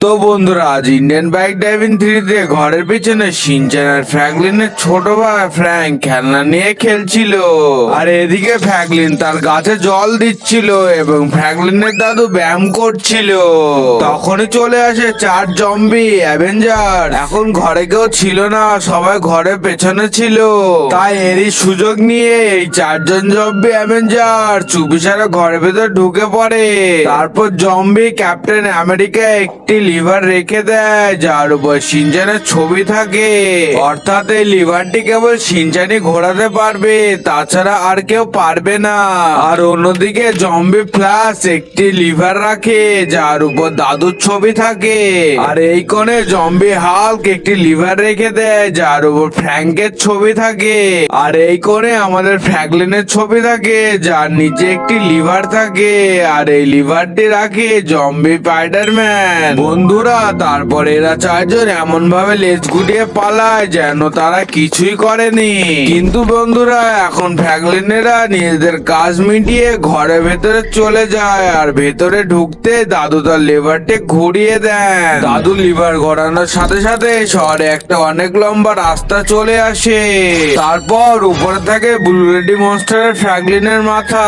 তো বন্ধুরা, আজ ইন্ডিয়ান বাইক ড্রাইভিং থ্রিতে ঘরের পিছনে শিনচ্যান আর ফ্র্যাঙ্কলিনের ছোট ভাই ফ্র্যাঙ্ক খেলনা নিয়ে খেলছিল। আর এদিকে ফ্র্যাঙ্কলিন তার গাছে জল দিচ্ছিল এবং ফ্র্যাঙ্কলিনের দাদু ব্যায়াম করছিল। তখনই চলে আসে 4 জম্বি অ্যাভেঞ্জার। এখন ঘরে কেউ ছিল না, সবাই ঘরের পেছনে ছিল। তাই এরই সুযোগ নিয়ে এই 4 জন জম্বি অ্যাভেঞ্জার চুপিসারে ঘরের ভেতর ঢুকে পড়ে। তারপর জম্বি ক্যাপ্টেন আমেরিকা একটি লিভার রেখে দেয় যার উপর শিনচ্যানের ছবি থাকে। অর্থাৎ এই লিভারটি কেবল শিনচ্যানই ঘোরাতে পারবে, তাছাড়া আর কেউ পারবে না। আর অন্যদিকে জম্বি ফ্ল্যাশ একটি লিভার রাখে যার উপর দাদুর ছবি থাকে। আর এই কোণে জম্বি হাল্ক একটি লিভার রেখে দেয় যার উপর ফ্র্যাঙ্কের ছবি থাকে। আর এই কোণে আমাদের ফ্র্যাঙ্কলিনের ছবি থাকে যার নিচে একটি লিভার থাকে। আর এই লিভারটি রাখে জম্বি স্পাইডারম্যান। বন্ধুরা, তারপর এরা 4 জন এমন ভাবে লেজ গুটিয়ে পালায় যেন তারা কিছুই করেনি। কিন্তু বন্ধুরা, এখন ফ্র্যাঙ্কলিনেরা নিজেদের কাজ মিটিয়ে ঘরের ভেতরে চলে যায়। আর ভেতরে ঢুকতে দাদু তার লিভারটি ঘুরিয়ে দেন। দাদু লিভার ঘোরানোর সাথে সাথে শহরে একটা অনেক লম্বা রাস্তা চলে আসে। তারপর উপরে থাকে ব্লু লেডি মনস্টারের ফ্র্যাঙ্কলিনের মাথা।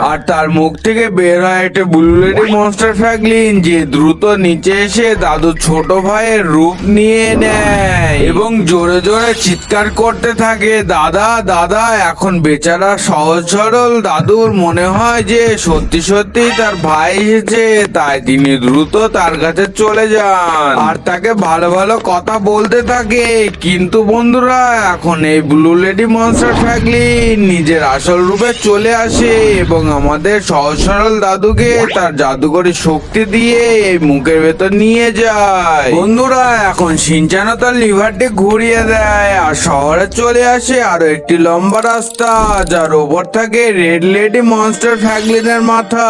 আর তার মুখ থেকে বের হয় একটা ব্লু লেডি মনস্টার ফ্র্যাঙ্কলিন, যে দ্রুত নিচে এসে দাদুর ছোট ভাইয়ের রূপ নিয়ে নেয় এবং জোরে জোরে চিৎকার করতে থাকে, দাদা দাদা। এখন বেচারা সহজ সরল দাদুর মনে হয় যে সত্যি সত্যি তার ভাই এসেছে, তাই তিনি দ্রুত তার কাছে চলে যান আর তাকে ভালো ভালো কথা বলতে থাকে। কিন্তু বন্ধুরা, এখন এই ব্লু লেডি মনস্টার ফ্র্যাঙ্কলিন নিজের আসল রূপে চলে আসে এবং আমাদের সহজ সরল দাদুকে তার জাদুকরী শক্তি দিয়ে এই মুখের ভেতর নিয়ে যায়। বন্ধুরা, এখন শিনচ্যানও তার লিভারটি ঘুরিয়ে দেয় আর শহরে চলে আসে আরো একটি লম্বা রাস্তা যার ওপর থাকে রেড লেডি মনস্টার ফ্র্যাঙ্কলিনের মাথা।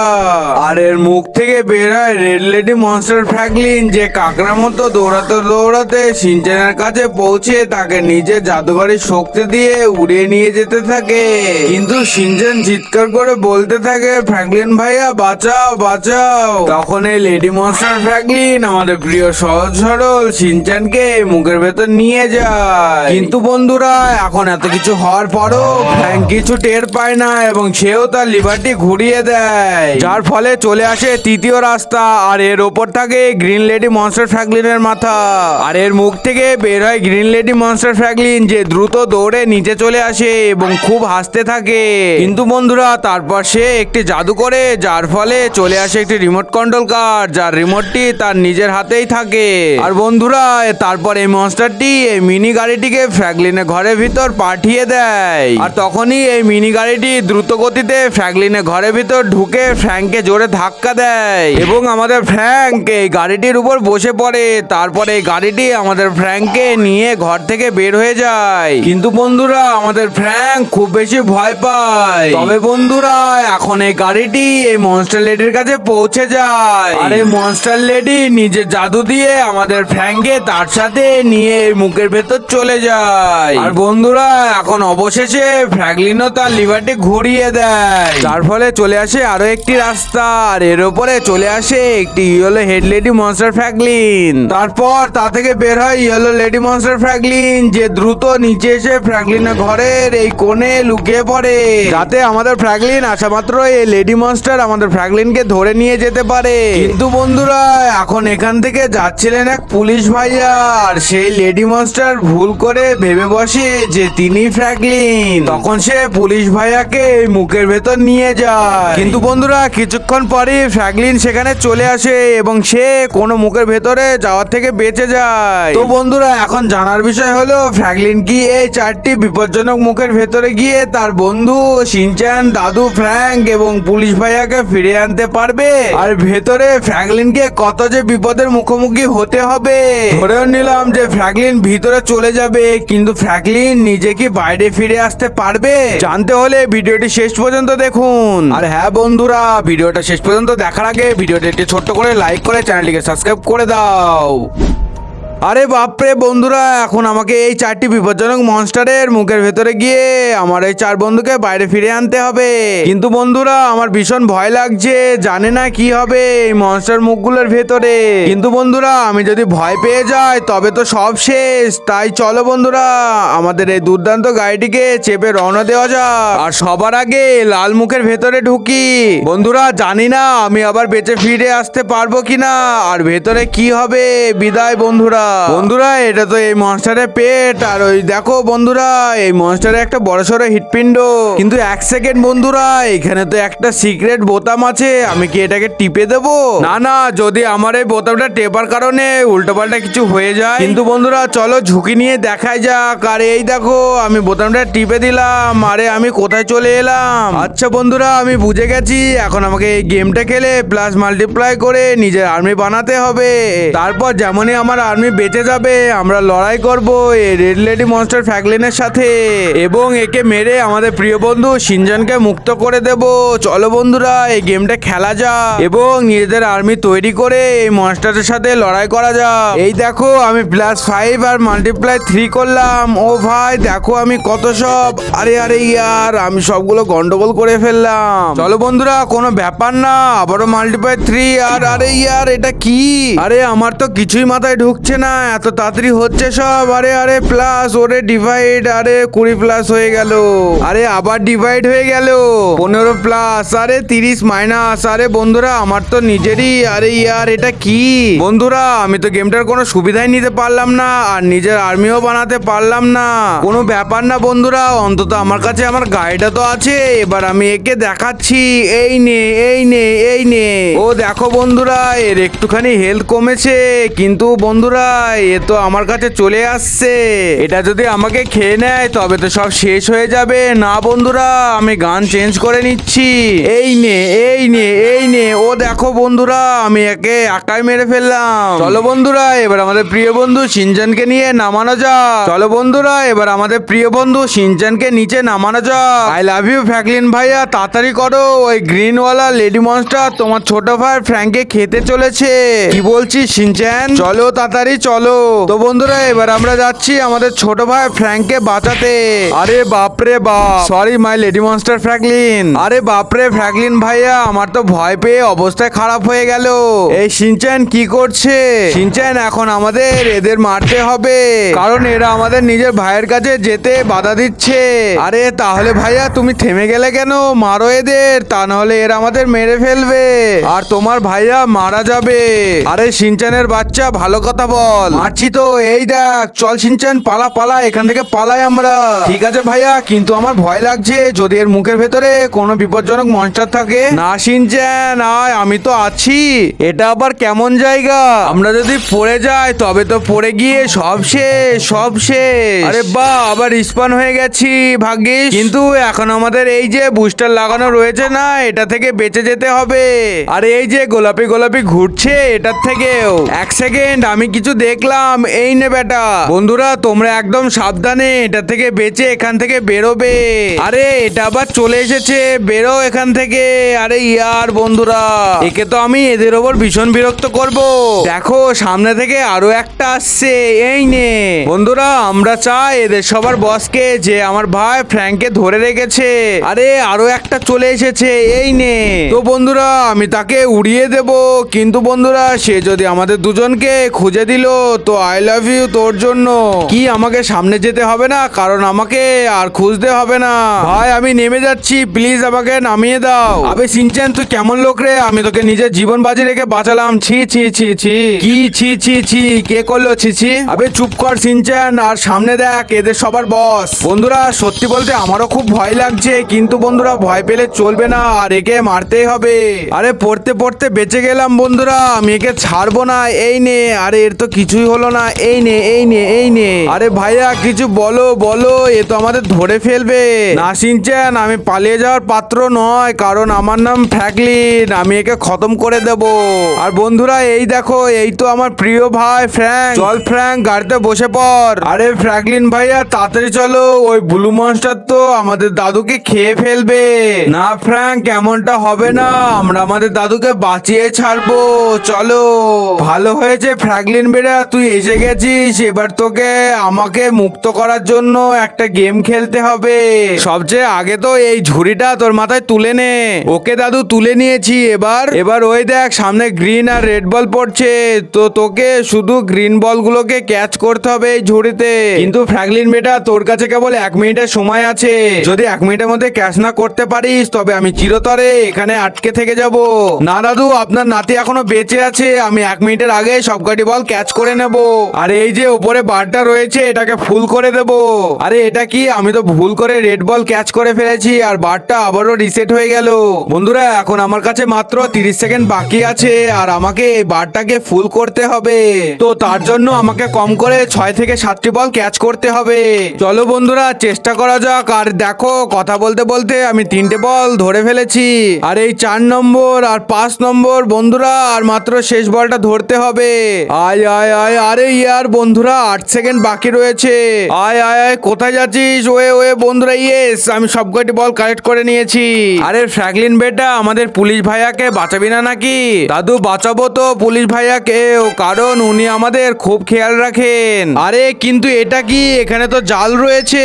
আর এর মুখ থেকে বের হয় রেড লেডি মনস্টার ফ্র্যাঙ্কলিন, যে কাকড়ার মতো দৌড়াতে দৌড়াতে শিনচ্যানের কাছে পৌঁছে তাকে নিজের জাদুকরী শক্তি দিয়ে উড়িয়ে নিয়ে যেতে থাকে। কিন্তু শিনচ্যান চিৎকার করে বলতে থাকে, ফ্র্যাঙ্কলিন ভাইয়া বাঁচাও বাঁচাও। তখন এই লেডি মনস্টার ফ্র্যাঙ্কলিন আমাদের প্রিয় সহজ সরল শিনচ্যানকে মুখের ভেতর নিয়ে যায়। কিন্তু বন্ধুরা, এখন এত কিছু হওয়ার পরও ফ্র্যাঙ্ক কিছু টের পায় না এবং সেও তার লিভারটি ঘুরিয়ে দেয়, যার ফলে চলে আসে তৃতীয় রাস্তা। আর এর ওপর থাকে গ্রিন লেডি মনস্টার ফ্র্যাঙ্কলিনের মাথা। আর এর মুখ থেকে বের হয় গ্রিন লেডি মনস্টার ফ্র্যাঙ্কলিন, যে দ্রুত দৌড়ে নিচে চলে আসে এবং খুব হাসতে থাকে। কিন্তু বন্ধুরা, তারপর সে একটি জাদু করে যার ফলে চলে আসে একটি রিমোট কন্ট্রোল কার, যার রিমোটটি তার নিজের হাতেই থাকে। আর বন্ধুরা, তারপর এই মনস্টারটি এই মিনি গাড়িটিকে ফ্র্যাঙ্কলিনের ঘরের ভিতর পাঠিয়ে দেয়। আর তখনই এই মিনি গাড়িটি দ্রুত গতিতে ফ্র্যাঙ্কলিনের ঘরের ভিতর ঢুকে ফ্র্যাঙ্ককে জোরে ধাক্কা দেয় এবং আমাদের ফ্র্যাঙ্ক এই গাড়িটির উপর বসে পড়ে। তারপরে এই গাড়িটি আমাদের ফ্র্যাঙ্ককে নিয়ে ঘর থেকে বের হয়ে যায়। কিন্তু বন্ধুরা, আমাদের ফ্র্যাঙ্ক খুব বেশি ভয় পায়। তবে বন্ধুরা, এখন এই গাড়িটি এই মনস্টার লেডির কাছে পৌঁছে যায়। আর এই মনস্টার লেডি নিজের জাদু দিয়ে আমাদের ফ্র্যাঙ্ককে তার সাথে নিয়ে এই মুখের ভেতর চলে যায়। আর বন্ধুরা, এখন অবশেষে ফ্র্যাঙ্কলিনও তার লিভারটি ঘুরিয়ে দেয়, যার ফলে চলে আসে আরো একটি রাস্তা। আর এর উপরে চলে আসে একটি yellow head lady monster Franklin. তারপর তা থেকে বের হয় ইয়েলো লেডি মনস্টার ফ্র্যাঙ্কলিন, যে দ্রুত নিচে এসে ফ্র্যাঙ্কলিনের ঘরের এই কোণে লুকিয়ে পড়ে, যাতে আমাদের ফ্র্যাঙ্কলিন আসা মাত্র এই লেডি মনস্টার আমাদের ফ্র্যাঙ্কলিনকে ধরে নিয়ে যেতে পারে। কিন্তু বন্ধুরা, এখন এখান থেকে যাচ্ছিলেন এক পুলিশ ভাইয়া, আর সেই লেডি মনস্টার ভুল করে ভেবে বসে যে তিনি ফ্র্যাঙ্কলিন। তখন সে পুলিশ ভাইয়াকে মুখের ভেতর নিয়ে যায়। কিন্তু বন্ধুরা, কিছুক্ষণ পরে ফ্র্যাঙ্কলিন সেখানে চলে আসে এবং সে কোনো মুখের ভেতরে যাওয়ার থেকে বেঁচে যায়। তো বন্ধুরা, এখন জানার বিষয় হলো ফ্র্যাঙ্কলিন কি এই 4টি বিপজ্জনক মুখের ভেতরে গিয়ে তার বন্ধু শিনচ্যান, দাদু ফ্র্যাঙ্ক এবং পুলিশ ভাইয়াকে ফিরে আনতে পারবে? আর ভেতরে ফ্র্যাঙ্কলিনকে কত যে বিপদের মুখোমুখি হতে হবে। ধরেও নিলাম যে ফ্র্যাঙ্কলিন ভিতরে চলে যাবে, কিন্তু ফ্র্যাঙ্কলিন নিজে কি বাইরে ফিরে আসতে পারবে? জানতে হলে ভিডিওটি শেষ পর্যন্ত দেখুন। আর হ্যাঁ বন্ধুরা, ভিডিওটা শেষ পর্যন্ত দেখার আগে ভিডিওটি একটি ছোট্ট করে লাইক করে চ্যানেলটিকে সাবস্ক্রাইব করে দাও। আরে বাপরে বন্ধুরা, এখন আমাকে এই 4টি বিপজ্জনক মনস্টারের মুখের ভেতরে গিয়ে আমার এই 4 বন্ধুকে বাইরে ফিরে আনতে হবে। কিন্তু বন্ধুরা আমার ভীষণ ভয় লাগছে, জানে না কি হবে এই মনস্টার মুখগুলোর ভেতরে। কিন্তু বন্ধুরা আমি যদি ভয় পেয়ে যাই তবে তো সব শেষ। তাই চলো বন্ধুরা আমাদের এই দুর্দান্ত গাড়িটিকে চেপে রওনা দেওয়া যাক, আর সবার আগে লাল মুখের ভেতরে ঢুকি। বন্ধুরা জানি না আমি আবার বেঁচে ফিরে আসতে পারবো কিনা, আর ভেতরে কি হবে। বিদায় বন্ধুরা। বন্ধুরা এটা তো এই মনস্টারের পেট, আর ওই দেখো বন্ধুরা এই মনস্টারে একটা বড়সড় হৃৎপিণ্ড। কিন্তু 1 সেকেন্ড বন্ধুরা, এখানে তো একটা সিক্রেট বোতাম আছে, আমি কি এটাকে টিপে দেবো? না না, যদি আমার এই বোতামটা টেপার কারণে উল্টোপাল্টা কিছু হয়ে যায়। কিন্তু বন্ধুরা চলো ঝুঁকি নিয়ে দেখাই যাক। আর এই দেখো আমি বোতামটা টিপে দিলাম। আরে আমি কোথায় চলে এলাম? আচ্ছা বন্ধুরা আমি বুঝে গেছি, এখন আমাকে এই গেমটা খেলে প্লাস মাল্টিপ্লাই করে নিজের আর্মি বানাতে হবে। তারপর যেমনই আমার আর্মি বেঁচে যাবে আমরা লড়াই করব এই রেড লেডি মনস্টার ফ্র্যাঙ্কলিনের সাথে, এবং একে মেরে আমাদের প্রিয় বন্ধু শিনচানকে মুক্ত করে দেব। চলো বন্ধুরা এই গেমটা খেলা যাক এবং নিজেদের আর্মি তৈরি করে এই মনস্টারের সাথে লড়াই করা যাক। এই দেখো আমি +5 আর মাল্টিপ্লাই 3 করলাম। ও ভাই দেখো আমি কত সব, আরে আরে ইয়ার আমি সবগুলো গন্ডগোল করে ফেললাম। চলো বন্ধুরা কোনো ব্যাপার না, আবারও মাল্টিপ্লাই 3। আর আরে ইয়ার এটা কি? আরে আমার তো কিছুই মাথায় ঢুকছে না, এত তাড়াতাড়ি হচ্ছে সব। আরে আরে প্লাস, ওরে ডিভাইড, আরে 20 প্লাস হয়ে গেল। আরে আবার ডিভাইড হয়ে গেল 15 প্লাস, আরে 30 মাইনাস। আরে বন্ধুরা আমার তো নিজেরই, আরে ইয়ার এটা কি? বন্ধুরা আমি তো গেমটার কোনো সুবিধাই নিতে পারলাম না, আর নিজের আর্মিও বানাতে পারলাম না। কোনো ব্যাপার না বন্ধুরা, অন্তত আমার কাছে আমার গাড়িটা তো আছে। এবার আমি একে দেখাচ্ছি, এই নে এই নে এই নে। ও দেখো বন্ধুরা এর একটুখানি হেলথ কমেছে, কিন্তু বন্ধুরা এ তো আমার কাছে চলে আসছে। এটা যদি আমাকে খেয়ে নেয় তবে তো সব শেষ হয়ে যাবে। না বন্ধুরা আমি গান চেঞ্জ করে নিচ্ছি, এই নে এই নে এই নে। ও দেখো বন্ধুরা আমি একে একাই মেরে ফেললাম। চলো বন্ধুরা এবার আমাদের প্রিয় বন্ধু শিনচানকে নিয়ে নামানো যাক। চলো বন্ধুরা এবার আমাদের প্রিয় বন্ধু শিনচানকে নিচে নামানো যাক। আই লাভ ইউ ফ্র্যাঙ্কলিন ভাইয়া, তাড়াতাড়ি করো, ওই গ্রিনওয়ালা লেডি মনস্টার তোমার ছোট ভাই ফ্র্যাঙ্ককে খেতে চলেছে। কি বলছিস শিনচান? চলো তাড়াতাড়ি চলো। তো বন্ধুরা এবার আমরা যাচ্ছি আমাদের ছোট ভাই ফ্র্যাঙ্ককে বাঁচাতে। আরে বাপরে বাপ, sorry my lady monster Franklin. আরে বাপরে ফ্র্যাঙ্কলিন ভাইয়া আমার তো ভয় পেয়ে অবস্থায় খারাপ হয়ে গেল। এই শিনচান কি করছে? শিনচান এখন আমাদের এদের মারতে হবে, কারণ এরা আমাদের নিজের ভাইয়ের কাছে যেতে বাধা দিচ্ছে। আরে তাহলে ভাইয়া তুমি থেমে গেলে কেন? মারো এদের, তা নাহলে এরা আমাদের মেরে ফেলবে আর তোমার ভাইয়া মারা যাবে। আরে শিনচানের বাচ্চা ভালো কথা বল। মারছি তো, এই দেখ। চল শিনচান পালা পালা, এখান থেকে পালাই আমরা। ঠিক আছে ভাইয়া, কিন্তু আমার ভয় লাগছে যদি এর মুখের ভেতরে কোনো বিপজ্জনক মনস্টার থাকে। না শিনচান আয়, আমি তো আছি। এটা আবার কেমন জায়গা? আমরা যদি পড়ে যাই তবে তো পড়ে গিয়ে সব শেষ সব শেষ। আরে বাহ, আবার রিস্পন হয়ে গেছি ভাগ্যিস। কিন্তু এখন আমাদের এই যে বুস্টার লাগানো রয়েছে না, এটা থেকে বেঁচে যেতে হবে। আর এই যে গোলাপি গোলাপি ঘুরছে এটার থেকেও। 1 সেকেন্ড আমি কিছু দেখলাম, এই নে বেটা। বন্ধুরা তোমরা একদম সাবধানে এটা থেকে বেঁচে এখান থেকে বেরোবে। আরে এটা আবার চলে এসেছে, বেরো এখান থেকে। আরে ইয়ার বন্ধুরা একে তো আমি এদের ওপর ভীষণ বিরক্ত করব। দেখো সামনে থেকে আরো একটা আসছে, এই নে। বন্ধুরা আমরা চাই এদের সবার বসকে, যে আমার ভাই ফ্র্যাঙ্ককে ধরে রেখেছে। আরে আরো একটা চলে এসেছে, এই নে। তো বন্ধুরা আমি তাকে উড়িয়ে দেব, কিন্তু বন্ধুরা সে যদি আমাদের দুজনকে খুঁজে দিল তো আই লাভ ইউ তোর জন্য। কি আমাকে সামনে যেতে হবে না? কারণ আমাকে আর খুঁজতে হবে না। ভাই আমি নেমে যাচ্ছি, প্লিজ আমাকে নামিয়ে দাও। আবে শিনচান তুই কেমন লোক রে? আমি তোকে নিজের জীবন বাজি রেখে বাঁচালাম। ছি ছি ছি ছি। কি ছি ছি ছি? কে করলো ছি ছি? আবে চুপ কর শিনচান, আর সামনে দেখ এদের সবার বস। বন্ধুরা সত্যি বলতে আমারও খুব ভয় লাগছে, কিন্তু বন্ধুরা ভয় পেলে চলবে না, আর একে মারতেই হবে। আরে পড়তে পড়তে বেঁচে গেলাম বন্ধুরা, আমি একে ছাড়বো না। এই নে। আরে এর তো কিছুই হলো না, এই নে এই নে এই নে। আরে ভাইয়া কিছু বলো বলো, এ তো আমাদের ধরে ফেলবে। না শিনচান আমি পালিয়ে যাওয়ার পাত্র নয়, কারণ আমার নাম ফ্র্যাঙ্কলিন, আমি একে খতম করে দেব। আর বন্ধুরা এই দেখো, এই তো আমার প্রিয় ভাই ফ্র্যাঙ্ক। চল ফ্র্যাঙ্ক গাড়িতে বসে পড়। আরে ফ্র্যাঙ্কলিন ভাইয়া তাড়াতাড়ি চলো, ওই ব্লু মনস্টার তো আমাদের দাদুকে খেয়ে ফেলবে। না ফ্র্যাঙ্ক এমনটা হবে না, আমরা আমাদের দাদুকে বাঁচিয়ে ছাড়বো। চলো। ভালো হয়েছে ফ্র্যাঙ্কলিন বেড়ে বন্ধুরা তুই এসে গেছিস, এবার তোকে আমাকে মুক্ত করার জন্য একটা গেম খেলতে হবে। সবচেয়ে আগে তো এই ঝুড়িটা তোর মাথায় তুলে নে। ওকে দাদু, তুলে নিয়েছি। এবার ওই দেখ সামনে গ্রিন আর রেড বল পড়ছে, তো তোকে শুধু গ্রিন বলগুলোকে ক্যাচ করতে হবে এই ঝুড়িতে। কিন্তু ফ্র্যাঙ্কলিন বেটা, তোর কাছে কেবল 1 মিনিটের সময় আছে। যদি 1 মিনিটের মধ্যে ক্যাচ না করতে পারিস তবে আমি চিরতরে এখানে আটকে থেকে যাব। না দাদু, আপনার নাতি এখনো বেঁচে আছে, আমি 1 মিনিটের আগে সবকটি বল ক্যাচ করে নেব। আর এই যে উপরে বারটা রয়েছে এটাকে ফুল করে দেব। আরে এটা কি, আমি তো ভুল করে রেড বল ক্যাচ করে ফেলেছি আর বারটা আবারও রিসেট হয়ে গেল। বন্ধুরা এখন আমার কাছে মাত্র 30 সেকেন্ড বাকি আছে আর আমাকে এই বারটাকে ফুল করতে হবে। তো তার জন্য আমাকে কম করে 6 থেকে 7টি বল ক্যাচ করতে হবে। চলো বন্ধুরা চেষ্টা করা যাক। আর দেখো কথা বলতে বলতে আমি 3টে বল ধরে ফেলেছি। আর এই 4 নম্বর আর 5 নম্বর বন্ধুরা, আর মাত্র শেষ বলটা ধরতে হবে। আয় আয় আয়, আরে ইয়ার বন্ধুরা 8 সেকেন্ড বাকি রয়েছে। আয় আয় আয়, কোথায় যাচ্ছিস? ওয়ে বন্ধুরা, ইয়েস আমি সবকটি বল কালেক্ট করে নিয়েছি। আরে ফ্র্যাঙ্কলিন বেটা, আমাদের পুলিশ ভাইয়াকে বাঁচাবি না নাকি? দাদু বাঁচাবো তো পুলিশ ভাইয়াকে, কারণ উনি আমাদের খুব খেয়াল রাখেন। আরে কিন্তু এটা কি, এখানে তো জাল রয়েছে,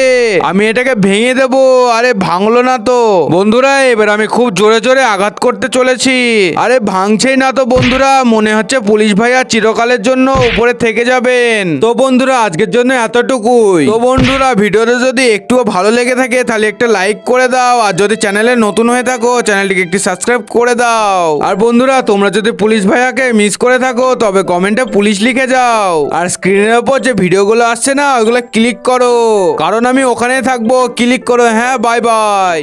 আমি এটাকে ভেঙে দেব। আরে ভাঙলো না তো বন্ধুরা, এবার আমি খুব জোরে জোরে আঘাত করতে চলেছি। আরে ভাঙছেই না তো বন্ধুরা, মনে হচ্ছে পুলিশ ভাইয়া চিরকালের জন্য উপরে থেকে যাবেন। তো বন্ধুরা আজকের জন্য এতটুকুই। তো বন্ধুরা ভিডিওটা যদি একটুও ভালো লেগে থাকে তাহলে একটা লাইক করে দাও, আর যদি চ্যানেলে নতুন হয়ে থাকো চ্যানেলটিকে একটু সাবস্ক্রাইব করে দাও। আর বন্ধুরা তোমরা যদি পুলিশ ভাইয়াকে মিস করে থাকো তবে কমেন্টে পুলিশ লিখে যাও। আর স্ক্রিনের উপর যে ভিডিওগুলো আসছে না ওইগুলো ক্লিক করো, কারণ আমি ওখানে থাকবো। ক্লিক করো। হ্যাঁ, বাই বাই।